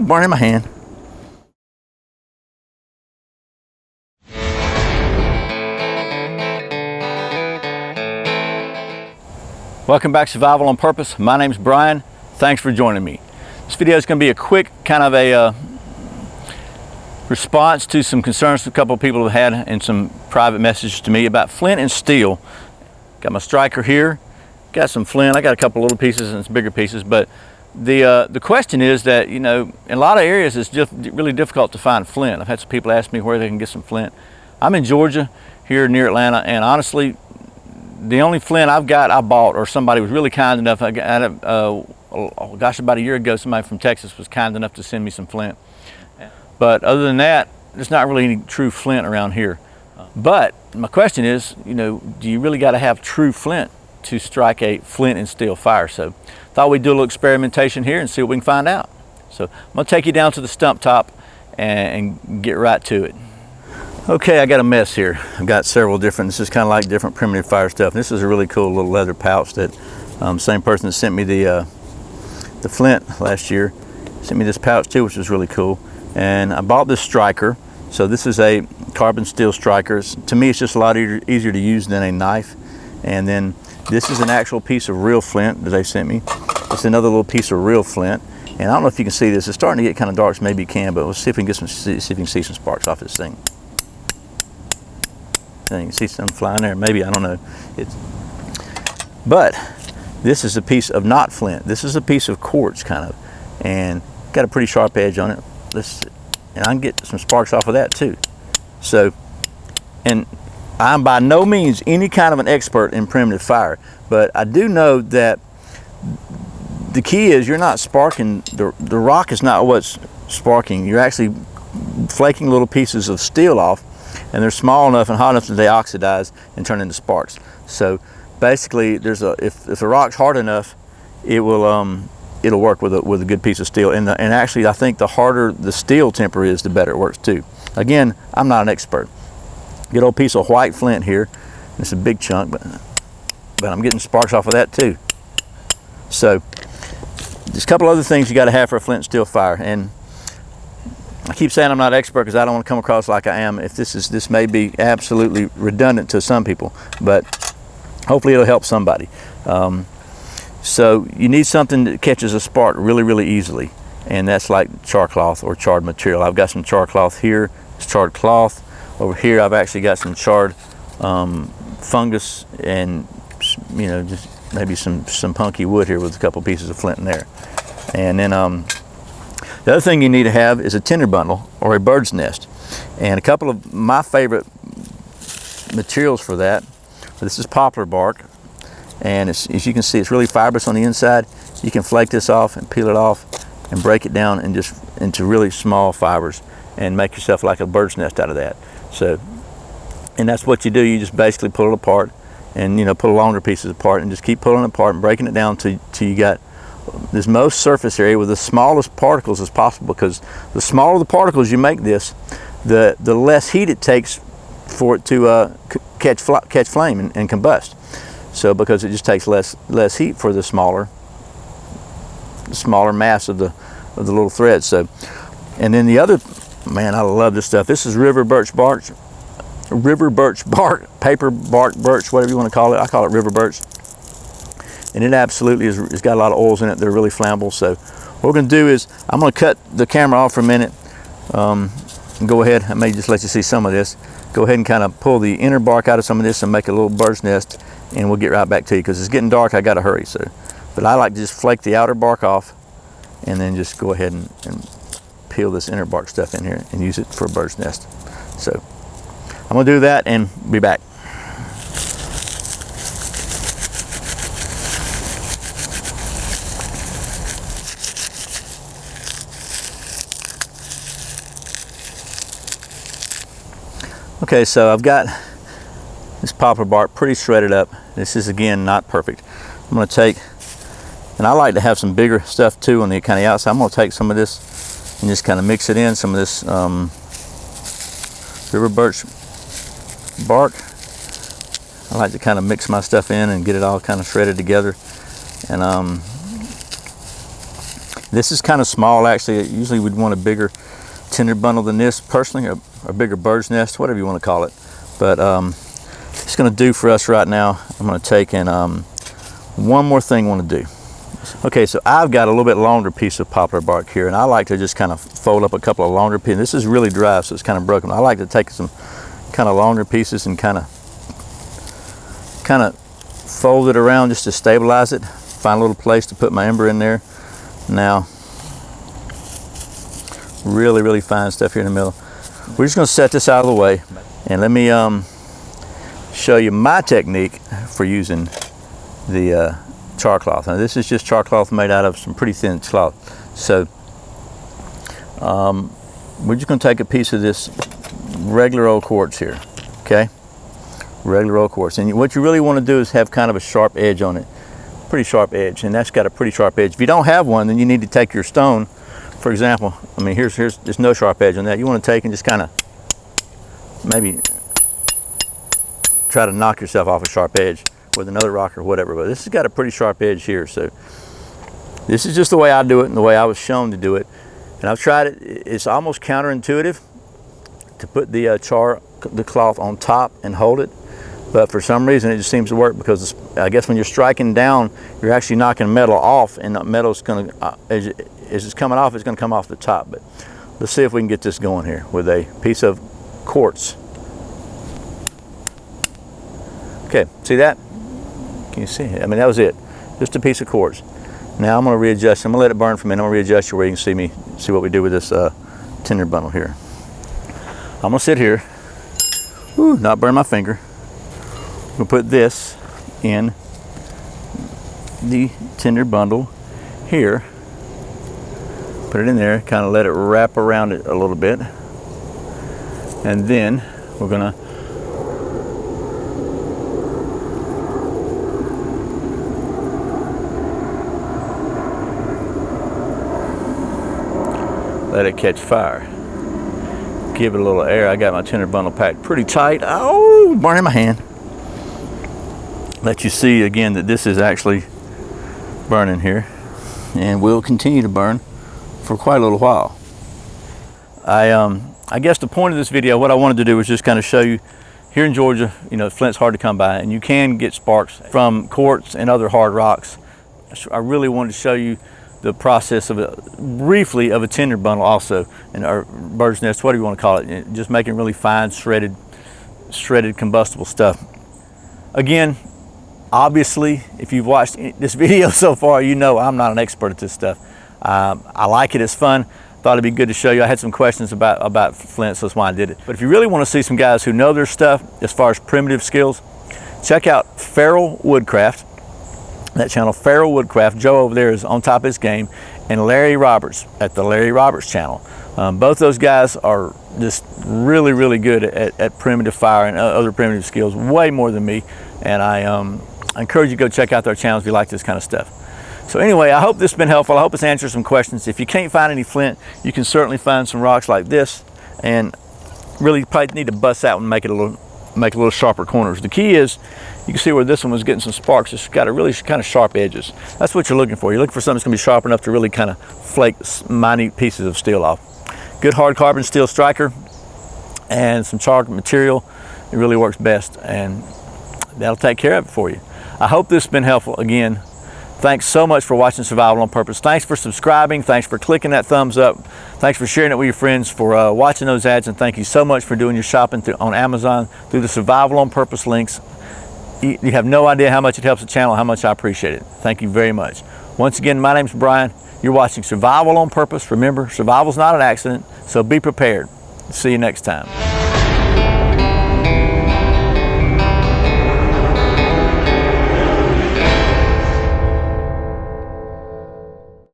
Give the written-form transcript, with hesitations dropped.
burning my hand. Welcome back to Survival on Purpose. My name's Brian. Thanks for joining me. This video is going to be a quick kind of a response to some concerns a couple of people have had and some private messages to me about flint and steel. Got my striker here, got some flint. I got a couple little pieces and some bigger pieces, but the question is that, you know, in a lot of areas it's just really difficult to find flint. I've had some people ask me where they can get some flint. I'm in Georgia, here near Atlanta, and honestly, the only flint I've got I bought, or somebody was really kind enough. I got gosh, about a year ago, somebody from Texas was kind enough to send me some flint. But other than that, there's not really any true flint around here. But my question is, you know, do you really got to have true flint to strike a flint and steel fire? So thought we'd do a little experimentation here and see what we can find out. So I'm gonna take you down to the stump top and get right to it. Okay, I got a mess here. I've got several different, this is kind of like different primitive fire stuff. This is a really cool little leather pouch that same person that sent me the flint last year sent me this pouch too, which was really cool. And I bought this striker. So this is a carbon steel striker. To me, it's just a lot easier to use than a knife. And then this is an actual piece of real flint that they sent me. It's another little piece of real flint. And I don't know if you can see this. It's starting to get kind of dark, so maybe you can, but let's see if we can get see if you can see some sparks off this thing. You can see something flying there, maybe, I don't know. But this is a piece of not flint. This is a piece of quartz kind of, and got a pretty sharp edge on it. And I can get some sparks off of that too. So, and I'm by no means any kind of an expert in primitive fire, but I do know that the key is you're not sparking, the rock is not what's sparking. You're actually flaking little pieces of steel off, and they're small enough and hot enough that they oxidize and turn into sparks. So basically, if the rock's hard enough, it will it'll work with a good piece of steel. And actually, I think the harder the steel temper is, the better it works too. Again, I'm not an expert. Good old piece of white flint here. It's a big chunk, but I'm getting sparks off of that too. So there's a couple other things you got to have for a flint and steel fire. And I keep saying I'm not an expert because I don't want to come across like I am. If this may be absolutely redundant to some people, but hopefully it'll help somebody. So you need something that catches a spark really, really easily, and that's like char cloth or charred material. I've got some char cloth here. It's charred cloth. Over here I've actually got some charred fungus, and you know, just maybe some punky wood here with a couple pieces of flint in there. And then the other thing you need to have is a tinder bundle or a bird's nest. And a couple of my favorite materials for that, this is poplar bark, and as you can see, it's really fibrous on the inside. You can flake this off and peel it off and break it down and just into really small fibers and make yourself like a bird's nest out of that. So, and that's what you do. You just basically pull it apart, and you know, pull longer pieces apart and just keep pulling it apart and breaking it down till you got this most surface area with the smallest particles as possible, because the smaller the particles you make this, the less heat it takes for it to catch flame and combust. So because it just takes less heat for the smaller mass of the little threads. So, and then the other, man, I love this stuff. This is river birch bark, paper bark birch, whatever you want to call it. I call it river birch. And it absolutely it's got a lot of oils in it. They're really flammable. So what we're going to do is I'm going to cut the camera off for a minute. And go ahead. I may just let you see some of this. Go ahead and kind of pull the inner bark out of some of this and make a little bird's nest, and we'll get right back to you because it's getting dark. I got to hurry. So, but I like to just flake the outer bark off and then just go ahead and peel this inner bark stuff in here and use it for a bird's nest. So I'm going to do that and be back. Okay, so I've got this poplar bark pretty shredded up. This is, again, not perfect. I'm going to take, and I like to have some bigger stuff too on the kind of outside. I'm going to take some of this and just kind of mix it in, some of this river birch bark. I like to kind of mix my stuff in and get it all kind of shredded together. And This is kind of small actually. Usually we'd want a bigger tinder bundle than this personally, a bigger bird's nest, whatever you want to call it. But it's going to do for us right now. I'm going to take and one more thing I want to do. Okay, so I've got a little bit longer piece of poplar bark here, and I like to just kind of fold up a couple of longer pieces. This is really dry, so it's kind of broken. I like to take some kind of longer pieces and kind of fold it around just to stabilize it. Find a little place to put my ember in there. Now, really fine stuff here in the middle. We're just going to set this out of the way, and let me show you my technique for using the char cloth. Now this is just char cloth made out of some pretty thin cloth. So we're just going to take a piece of this regular old quartz here, okay? Regular old quartz. And what you really want to do is have kind of a sharp edge on it, pretty sharp edge, and that's got a pretty sharp edge. If you don't have one, then you need to take your stone, for example. I mean, there's no sharp edge on that. You want to take and just kind of maybe try to knock yourself off a sharp edge with another rock or whatever, but this has got a pretty sharp edge here. So this is just the way I do it and the way I was shown to do it, and I've tried it. It's almost counterintuitive to put the cloth on top and hold it, but for some reason it just seems to work, because I guess when you're striking down, you're actually knocking metal off, and the metal's going to, as it's coming off, it's going to come off the top. But let's see if we can get this going here with a piece of quartz. Okay, see that? Can you see it? I mean, that was it. Just a piece of quartz. Now I'm going to readjust. I'm going to let it burn for a minute. I'm going to readjust you where you can see what we do with this tinder bundle here. I'm going to sit here. Ooh, not burn my finger. I'm going to put this in the tinder bundle here. Put it in there, kind of let it wrap around it a little bit. And then we're going to let it catch fire. Give it a little air. I got my tinder bundle packed pretty tight. Oh, burning my hand. Let you see again that this is actually burning here, and will continue to burn for quite a little while. I guess the point of this video, what I wanted to do was just kind of show you, here in Georgia, you know, Flint's hard to come by, and you can get sparks from quartz and other hard rocks. I really wanted to show you the process briefly of a tinder bundle also, and our bird's nest, whatever you want to call it, just making really fine shredded combustible stuff. Again, obviously, if you've watched this video so far, you know I'm not an expert at this stuff. I like it, it's fun. Thought it'd be good to show you. I had some questions about Flint, so that's why I did it. But if you really want to see some guys who know their stuff as far as primitive skills, check out Feral Woodcraft. That channel, Feral Woodcraft. Joe over there is on top of his game, and Larry Roberts at the Larry Roberts channel. Both those guys are just really good at primitive fire and other primitive skills, way more than me. And I encourage you to go check out their channels if you like this kind of stuff. So anyway, I hope this has been helpful. I hope it's answered some questions. If you can't find any flint, you can certainly find some rocks like this, and really probably need to bust out and make a little sharper corners. The key is, you can see where this one was getting some sparks. It's got a really kind of sharp edges. That's what you're looking for. You're looking for something that's going to be sharp enough to really kind of flake minute pieces of steel off. Good hard carbon steel striker and some charred material. It really works best, and that'll take care of it for you. I hope this has been helpful. Again, thanks so much for watching Survival on Purpose. Thanks for subscribing. Thanks for clicking that thumbs up. Thanks for sharing it with your friends, for watching those ads, and thank you so much for doing your shopping on Amazon through the Survival on Purpose links. You have no idea how much it helps the channel, how much I appreciate it. Thank you very much. Once again, my name's Brian. You're watching Survival on Purpose. Remember, survival's not an accident, so be prepared. See you next time.